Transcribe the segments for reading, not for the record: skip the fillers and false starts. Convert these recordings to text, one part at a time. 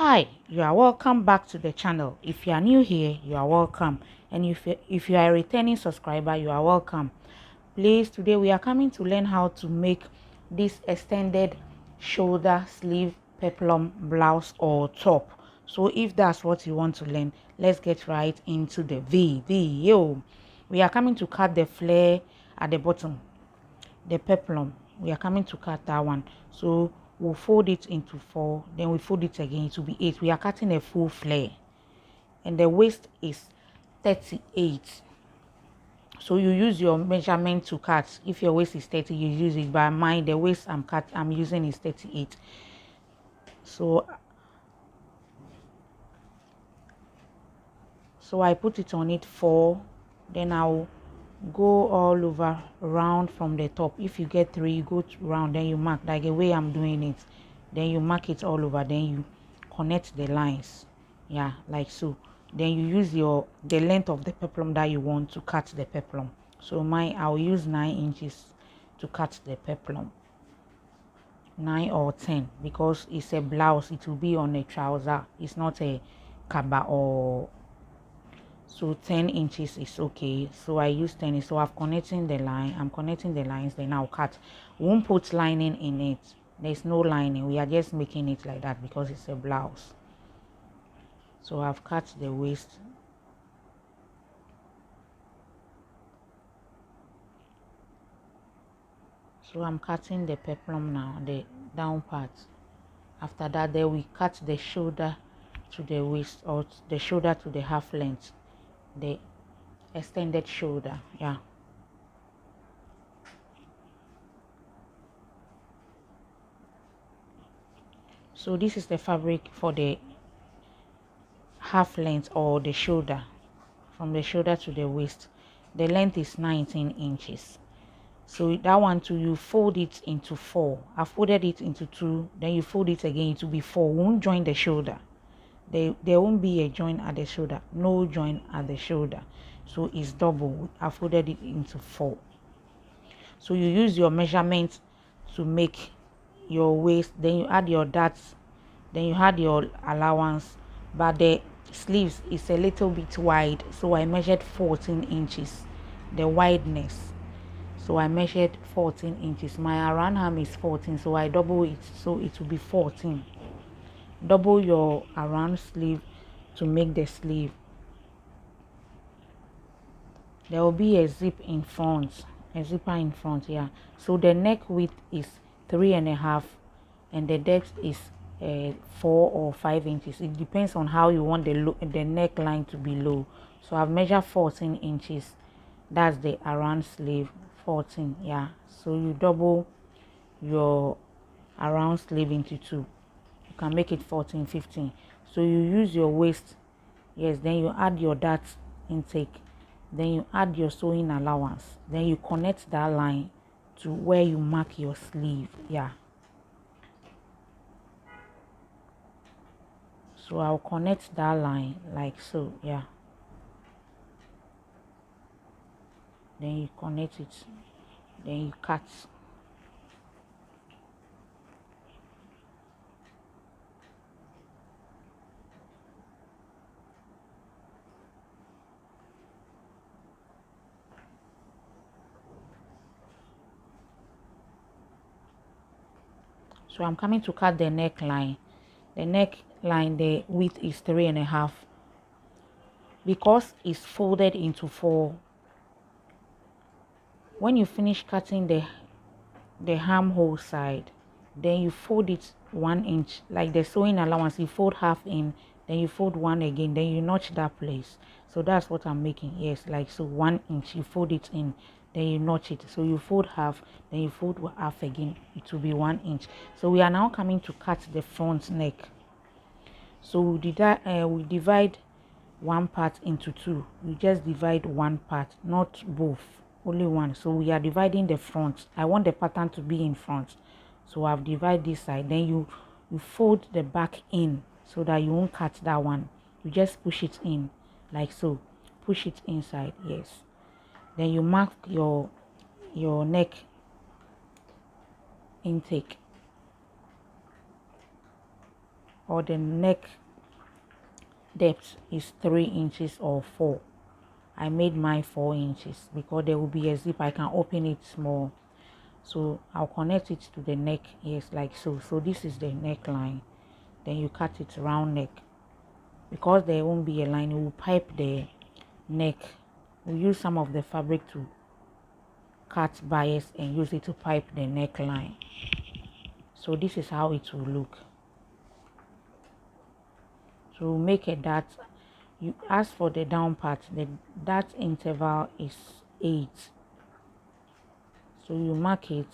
Hi, you are welcome back to the channel. If you are new here, you are welcome, and if you are a returning subscriber, you are welcome. Please, today we are coming to learn how to make this extended shoulder sleeve peplum blouse or top. So if that's what you want to learn, let's get right into the video. We are coming to cut the flare at the bottom, the peplum. We are coming to cut that one. So we'll fold it into 4, then we fold it again, it will be 8. We are cutting a full flare, and the waist is 38. So you use your measurement to cut. If your waist is 30, you use it. By mine, the waist I'm using is 38. So I put it on it 4, then I'll go all over round from the top. If you get 3, you go round, then you mark like the way I'm doing it, then you mark it all over, then you connect the lines, yeah, like so. Then you use the length of the peplum that you want to cut the peplum. So I'll use 9 inches to cut the peplum, 9 or 10, because it's a blouse. It will be on a trouser, it's not a kaba, or so 10 inches is okay. So I use 10. So I'm connecting the lines, then I'll cut. Won't put lining in it. There's no lining. We are just making it like that because it's a blouse. So I've cut the waist. So I'm cutting the peplum now, the down part. After that, then we cut the shoulder to the waist, or the shoulder to the half length, the extended shoulder, yeah. So this is the fabric for the half length, or the shoulder, from the shoulder to the waist. The length is 19 inches. So that one too, you fold it into 4. I folded it into 2, then you fold it again, it will be 4. Won't join the shoulder. There won't be a join at the shoulder, no join at the shoulder. So it's double. I folded it into 4. So you use your measurement to make your waist, then you add your darts, then you add your allowance. But the sleeves is a little bit wide, so I measured 14 inches the wideness. So I measured 14 inches. My around arm is 14, so I double it, so it will be 14. Double your around sleeve to make the sleeve. There will be a zip in front, a zipper in front, yeah. So the neck width is 3.5, and the depth is 4 or 5 inches. It depends on how you want the neckline to be low. So I've measured 14 inches. That's the around sleeve, 14, yeah. So you double your around sleeve into 2. You can make it 14, 15. So you use your waist, yes, then you add your dart intake, then you add your sewing allowance, then you connect that line to where you mark your sleeve, yeah. So I'll connect that line like so, yeah. Then you connect it, then you cut. So I'm coming to cut the neckline. The neckline, the width is 3.5. Because it's folded into 4. When you finish cutting the armhole side, then you fold it 1 inch, like the sewing allowance. You fold half in, then you fold 1 again, then you notch that place. So that's what I'm making. Yes, like so, 1 inch, you fold it in, then you notch it. So you fold half, then you fold half again, it will be 1 inch. So we are now coming to cut the front neck. So we divide one part into 2. You just divide one part, not both, only one. So we are dividing the front. I want the pattern to be in front, so I've divided this side. Then you fold the back in, so that you won't cut that one. You just push it in like so, push it inside, yes. Then you mark your neck intake. or the neck depth is 3 inches or 4. I made mine 4 inches because there will be a zip. I can open it small, so I'll connect it to the neck. Yes, like so. So this is the neckline. Then you cut it round neck. Because there won't be a line, we'll pipe the neck. We'll use some of the fabric to cut bias and use it to pipe the neckline. So this is how it will look. So we'll make a dart. You ask for the down part, the dart interval is 8. So you mark it.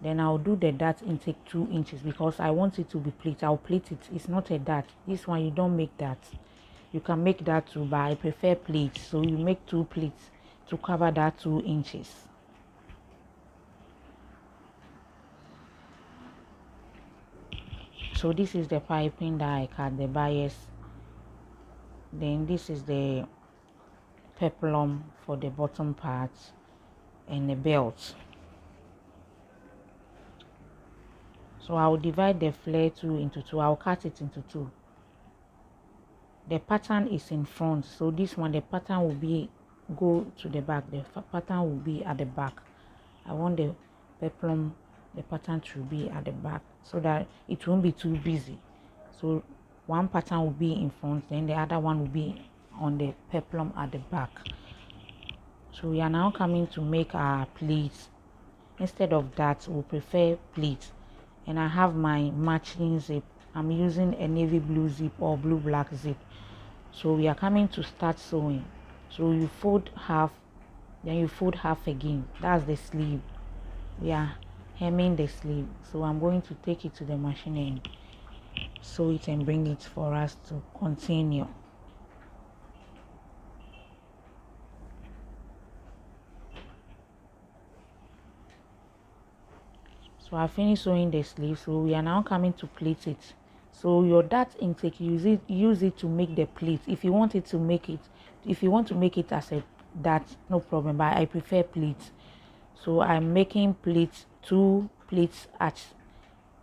Then I'll do the dart intake 2 inches because I want it to be pleat. I'll pleat it. It's not a dart. This one you don't make that. You can make that too, but I prefer pleats. So you make 2 pleats to cover that 2 inches. So this is the piping that I cut, the bias. Then this is the peplum for the bottom part and the belt. So I'll divide the flare 2 into 2. I'll cut it into 2. The pattern is in front, so this one the pattern will be go to the back. The pattern will be at the back. I want the peplum, the pattern to be at the back so that it won't be too busy. So one pattern will be in front, then the other one will be on the peplum at the back. So we are now coming to make our pleats. Instead of that, we'll prefer pleats. And I have my matching zip. I'm using a navy blue zip or blue black zip. So we are coming to start sewing. So you fold half, then you fold half again. That's the sleeve. We are hemming the sleeve. So I'm going to take it to the machine and sew it and bring it for us to continue. So I finished sewing the sleeve. So we are now coming to pleat it. So your dart intake, use it to make the pleat. If you want to make it as a dart, no problem, but I prefer pleats. So I'm making pleats, 2 pleats at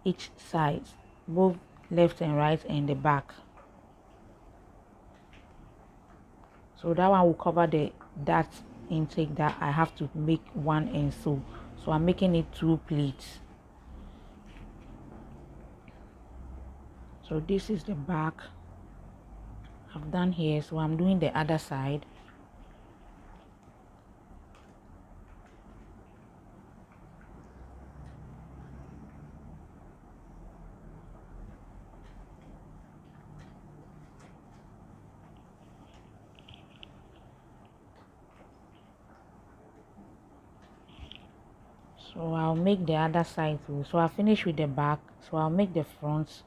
each side, both left and right and the back. So that one will cover the dart intake that I have to make 1 and sew. So I'm making it 2 pleats. So this is the back. I've done here, so I'm doing the other side. So I'll make the other side too. So I finish with the back, so I'll make the front,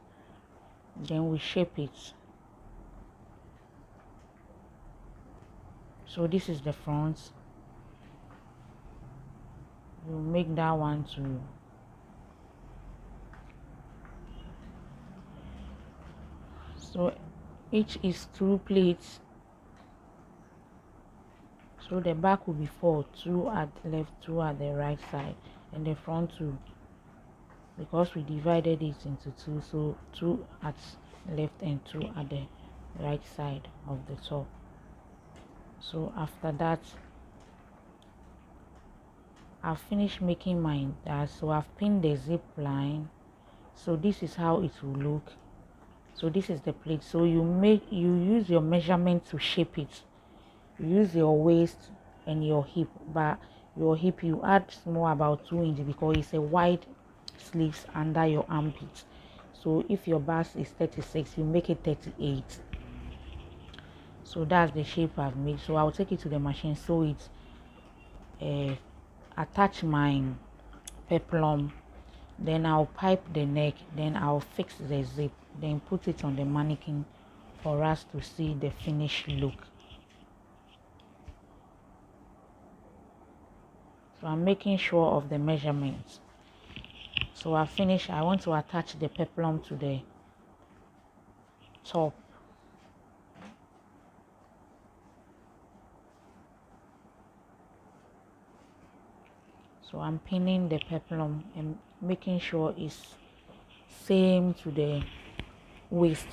then we shape it. So this is the front. We'll make that one too. So each is 2 pleats. So the back will be 4, 2 at the left, 2 at the right side, and the front 2. Because we divided it into 2, so 2 at left and 2 at the right side of the top. So after that, I've finished making mine. So I've pinned the zip line. So this is how it will look. So this is the pleat. So you use your measurement to shape it. You use your waist and your hip, but your hip you add small, about 2 inches, because it's a wide sleeves under your armpit. So if your bust is 36, you make it 38. So that's the shape I've made. So I'll take it to the machine, sew it, attach my peplum, then I'll pipe the neck, then I'll fix the zip, then put it on the mannequin for us to see the finished look. So I'm making sure of the measurements. So I finish. I want to attach the peplum to the top. So I'm pinning the peplum and making sure it's same to the waist.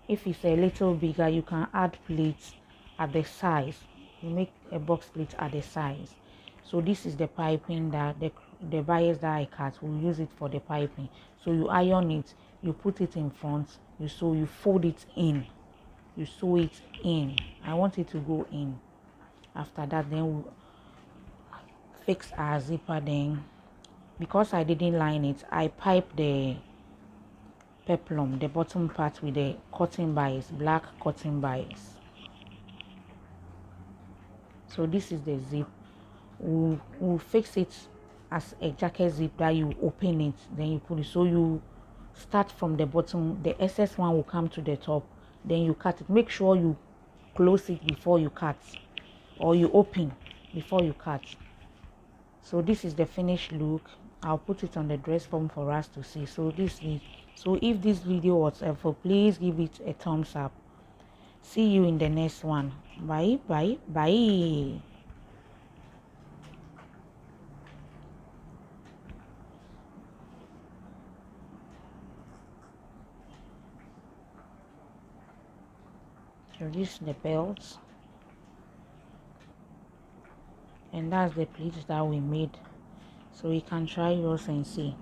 If it's a little bigger, you can add pleats at the size. You make a box pleat at the size. So this is the piping that the bias that I cut. We'll use it for the piping. So you iron it, you put it in front, you fold it in, you sew it in. I want it to go in. After that, then we'll fix our zipper. Then because I didn't line it, I pipe the peplum, the bottom part, with the cotton bias, black cotton bias. So this is the zip. We'll fix it as a jacket zip that you open it, then you put it. So you start from the bottom, the excess one will come to the top, then you cut it. Make sure you close it before you cut, or you open before you cut. So this is the finished look. I'll put it on the dress form for us to see. So if this video was helpful, please give it a thumbs up. See you in the next one. Bye bye bye. So this is the belt, and that's the pleats that we made. So you can try yours and see.